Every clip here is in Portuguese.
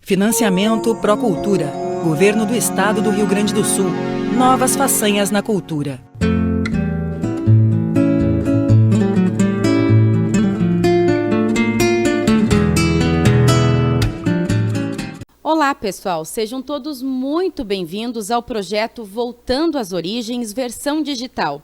Financiamento Procultura. Governo do Estado do Rio Grande do Sul. Novas façanhas na cultura. Olá, pessoal! Sejam todos muito bem-vindos ao projeto Voltando às Origens, versão digital.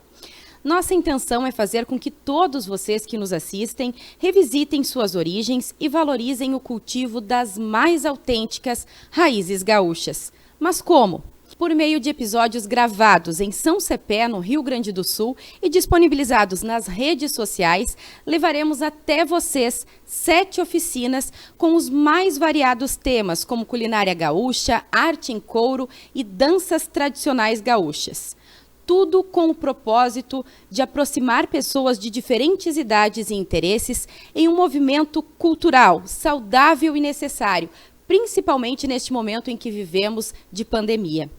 Nossa intenção é fazer com que todos vocês que nos assistem revisitem suas origens e valorizem o cultivo das mais autênticas raízes gaúchas. Mas como? Por meio de episódios gravados em São Cepé, no Rio Grande do Sul, e disponibilizados nas redes sociais, levaremos até vocês 7 oficinas com os mais variados temas, como culinária gaúcha, arte em couro e danças tradicionais gaúchas. Tudo com o propósito de aproximar pessoas de diferentes idades e interesses em um movimento cultural, saudável e necessário, principalmente neste momento em que vivemos de pandemia.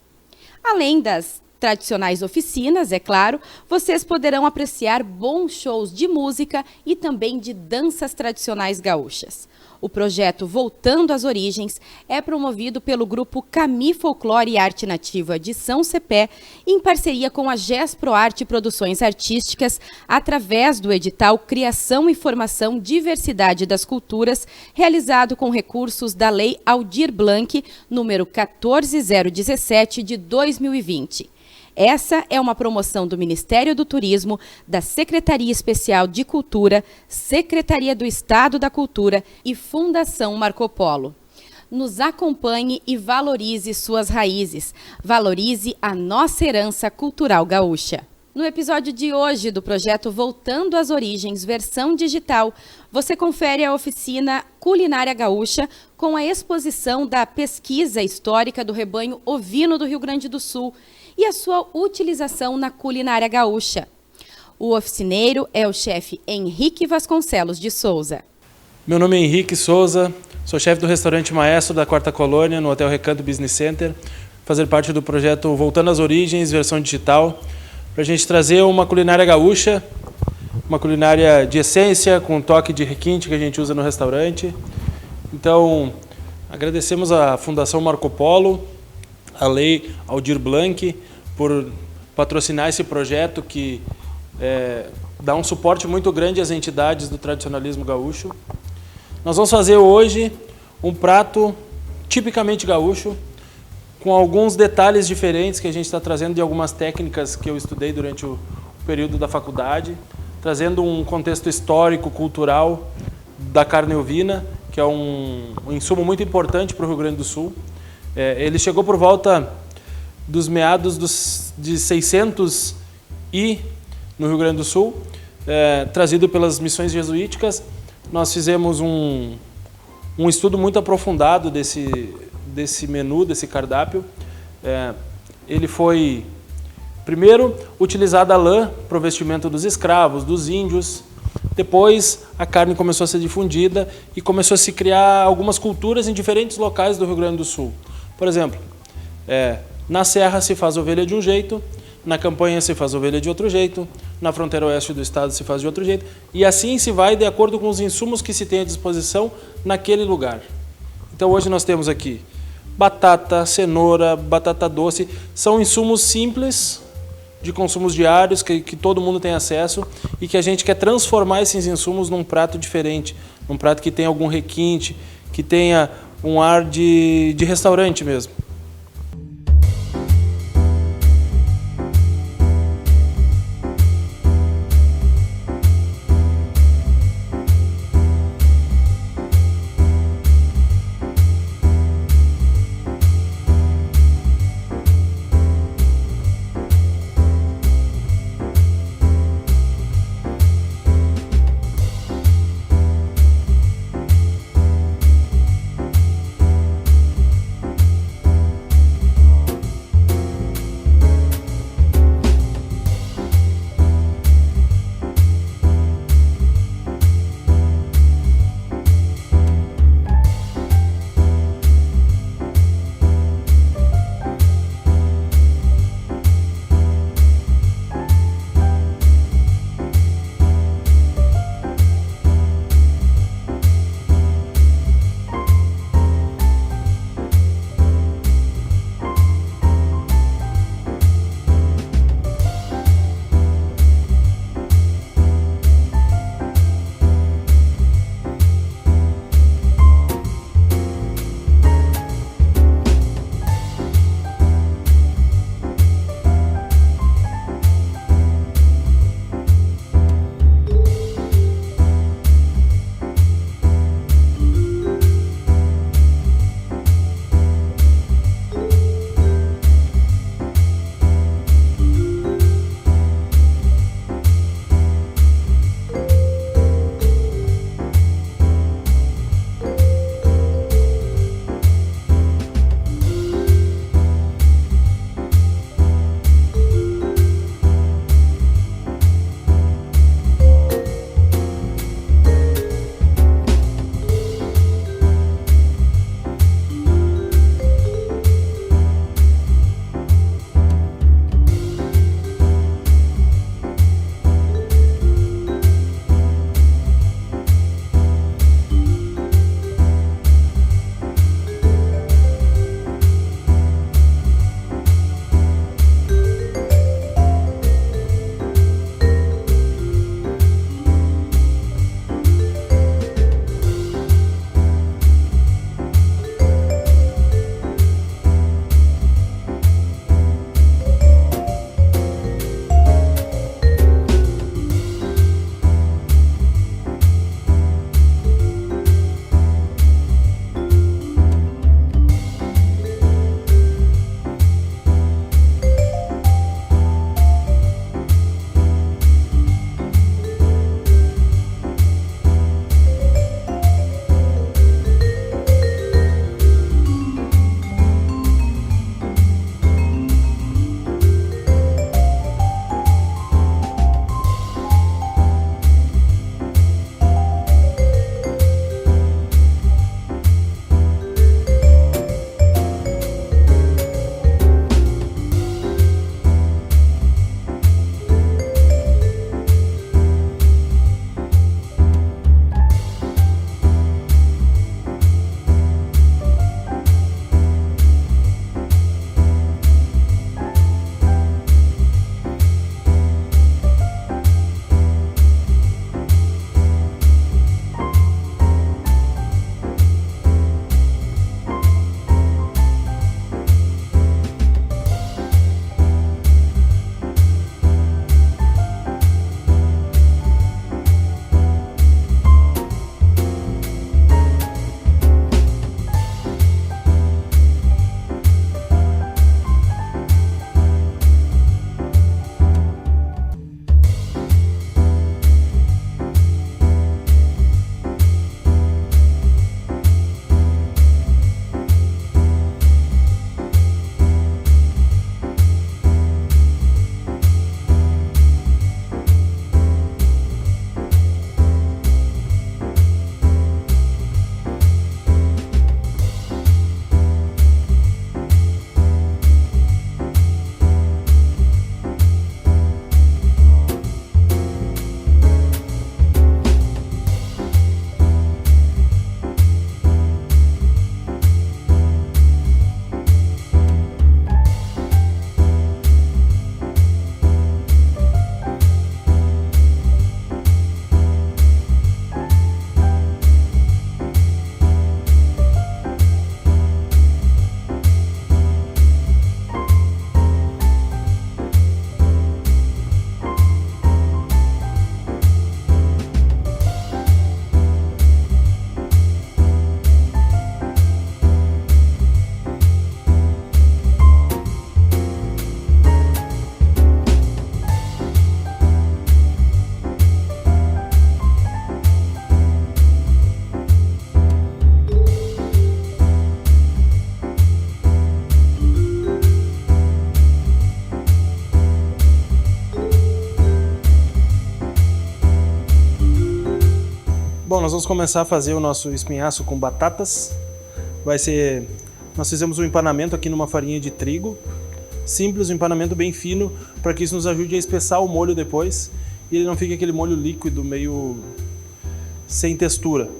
Além das tradicionais oficinas, é claro, vocês poderão apreciar bons shows de música e também de danças tradicionais gaúchas. O projeto Voltando às Origens é promovido pelo grupo Cami Folclore e Arte Nativa de São Cepé, em parceria com a GES-Proarte Produções Artísticas, através do edital Criação e Formação Diversidade das Culturas, realizado com recursos da Lei Aldir Blanc, número 14017 de 2020. Essa é uma promoção do Ministério do Turismo, da Secretaria Especial de Cultura, Secretaria do Estado da Cultura e Fundação Marco Polo. Nos acompanhe e valorize suas raízes. Valorize a nossa herança cultural gaúcha. No episódio de hoje do projeto Voltando às Origens, versão digital, você confere a oficina Culinária Gaúcha com a exposição da pesquisa histórica do rebanho ovino do Rio Grande do Sul e a sua utilização na culinária gaúcha. O oficineiro é o chefe Henrique Vasconcelos de Souza. Meu nome é Henrique Souza, sou chefe do restaurante Maestro da Quarta Colônia, no Hotel Recanto Business Center, fazer parte do projeto Voltando às Origens, versão digital, para a gente trazer uma culinária gaúcha, uma culinária de essência, com um toque de requinte que a gente usa no restaurante. Então, agradecemos à Fundação Marco Polo, a Lei Aldir Blanc, por patrocinar esse projeto que dá um suporte muito grande às entidades do tradicionalismo gaúcho. Nós vamos fazer hoje um prato tipicamente gaúcho, com alguns detalhes diferentes que a gente está trazendo de algumas técnicas que eu estudei durante o período da faculdade, trazendo um contexto histórico, cultural da carne ovina, que é um insumo muito importante para o Rio Grande do Sul. Ele chegou por volta dos meados de 600 no Rio Grande do Sul, trazido pelas missões jesuíticas. Nós fizemos um estudo muito aprofundado desse menu, desse cardápio. Ele foi, primeiro, utilizada a lã para o vestimento dos escravos, dos índios. Depois, a carne começou a ser difundida e começou a se criar algumas culturas em diferentes locais do Rio Grande do Sul. Por exemplo, na Serra se faz ovelha de um jeito, na Campanha se faz ovelha de outro jeito, na fronteira oeste do estado se faz de outro jeito, e assim se vai de acordo com os insumos que se tem à disposição naquele lugar. Então hoje nós temos aqui batata, cenoura, batata doce, são insumos simples de consumos diários que todo mundo tem acesso e que a gente quer transformar esses insumos num prato diferente, num prato que tenha algum requinte, que tenha um ar de restaurante mesmo. Bom, nós vamos começar a fazer o nosso espinhaço com batatas. Nós fizemos um empanamento aqui numa farinha de trigo. Simples, um empanamento bem fino, para que isso nos ajude a espessar o molho depois e ele não fique aquele molho líquido, meio sem textura.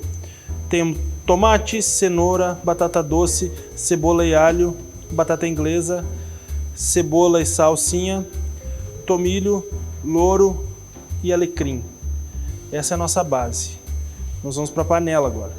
Tem tomate, cenoura, batata doce, cebola e alho, batata inglesa, cebola e salsinha, tomilho, louro e alecrim. Essa é a nossa base. Nós vamos para a panela agora.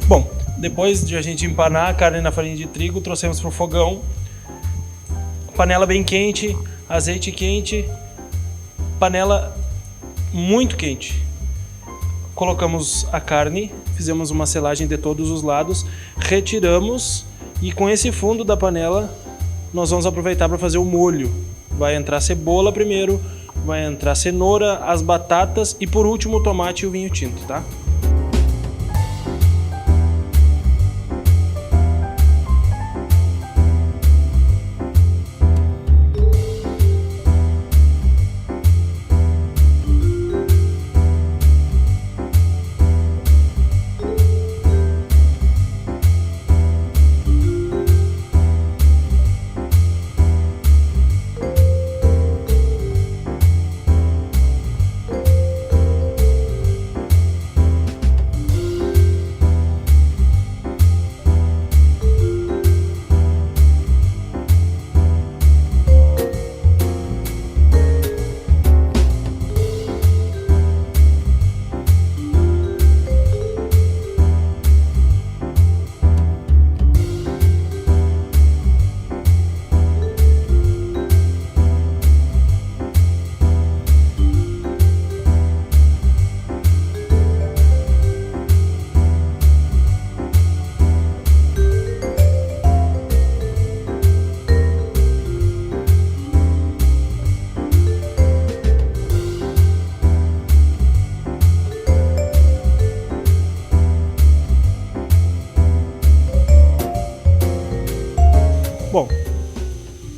Bom, depois de a gente empanar a carne na farinha de trigo, trouxemos para o fogão. Panela bem quente, azeite quente, panela muito quente. Colocamos a carne, fizemos uma selagem de todos os lados, retiramos e com esse fundo da panela nós vamos aproveitar para fazer o molho. Vai entrar cebola primeiro, vai entrar cenoura, as batatas e por último o tomate e o vinho tinto, tá?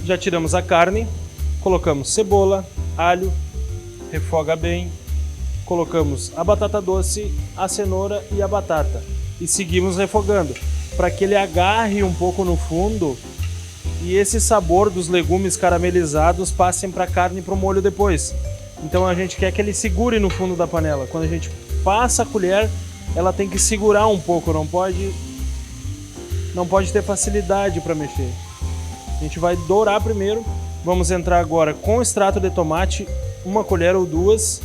Já tiramos a carne, colocamos cebola, alho, refoga bem, colocamos a batata doce, a cenoura e a batata e seguimos refogando para que ele agarre um pouco no fundo e esse sabor dos legumes caramelizados passem para a carne e para o molho depois. Então a gente quer que ele segure no fundo da panela. Quando a gente passa a colher, ela tem que segurar um pouco, não pode ter facilidade para mexer. A gente vai dourar primeiro. Vamos entrar agora com extrato de tomate, 1 colher ou 2.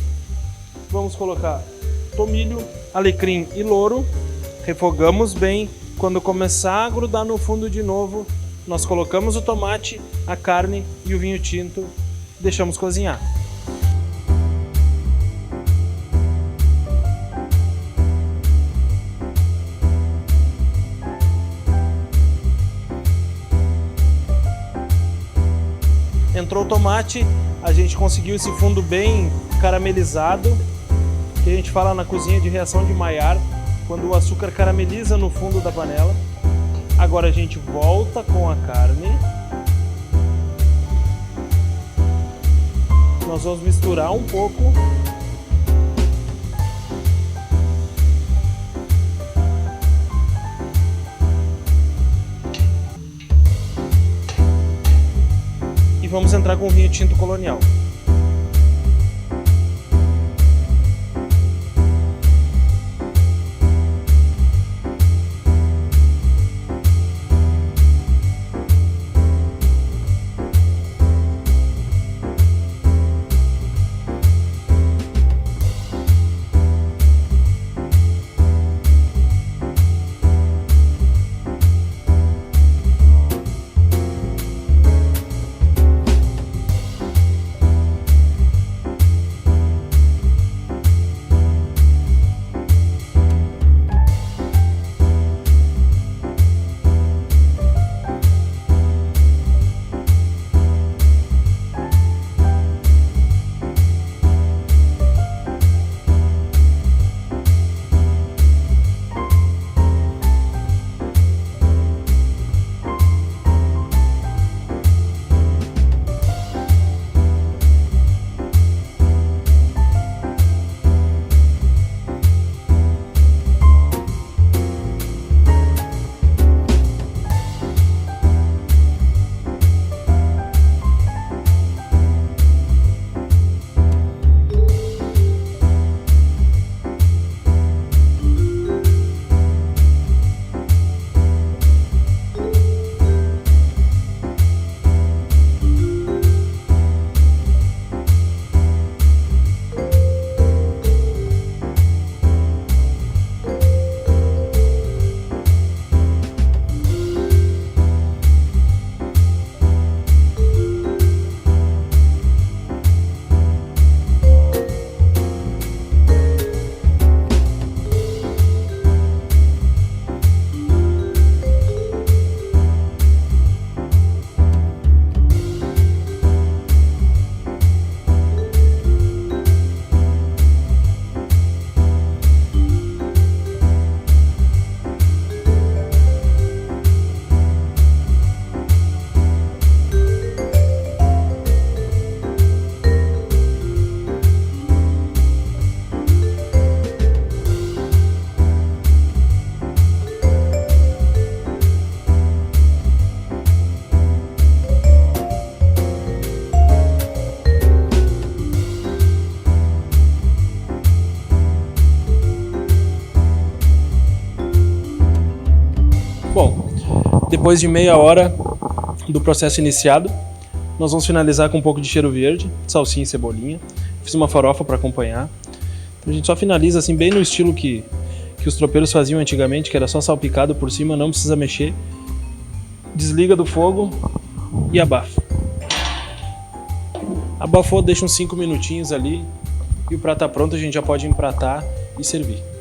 Vamos colocar tomilho, alecrim e louro. Refogamos bem. Quando começar a grudar no fundo de novo, nós colocamos o tomate, a carne e o vinho tinto. Deixamos cozinhar. Entrou o tomate, a gente conseguiu esse fundo bem caramelizado, que a gente fala na cozinha de reação de Maillard, quando o açúcar carameliza no fundo da panela. Agora a gente volta com a carne. Nós vamos misturar um pouco. Vamos entrar com o vinho tinto colonial. Depois de meia hora do processo iniciado, nós vamos finalizar com um pouco de cheiro verde, salsinha e cebolinha. Fiz uma farofa para acompanhar. A gente só finaliza assim bem no estilo que os tropeiros faziam antigamente, que era só salpicado por cima, não precisa mexer. Desliga do fogo e abafa. Abafou, deixa uns 5 minutinhos ali e o prato tá pronto, a gente já pode empratar e servir.